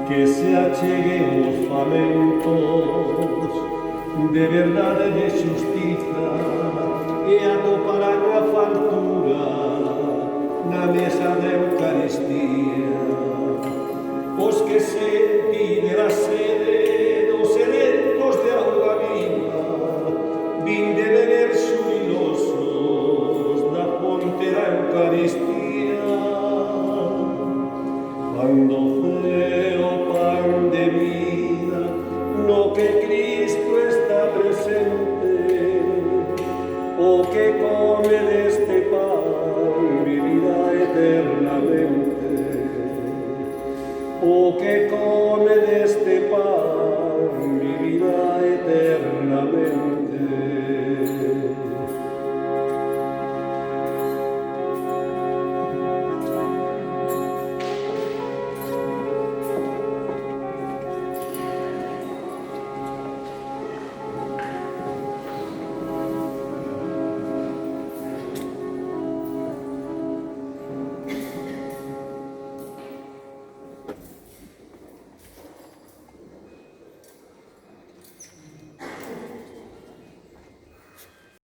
Que se acheguen os famentos de verdade e de xustiza e atoparán a fartura na mesa de Eucaristía. Os que sentide a sede dos sedentos de auga viva, vinde beber xubilosos da fonte da Eucaristía. Cando ceo pan de vida no que Cristo está presente, o que come deste pan vivirá eternamente, o que come deste pan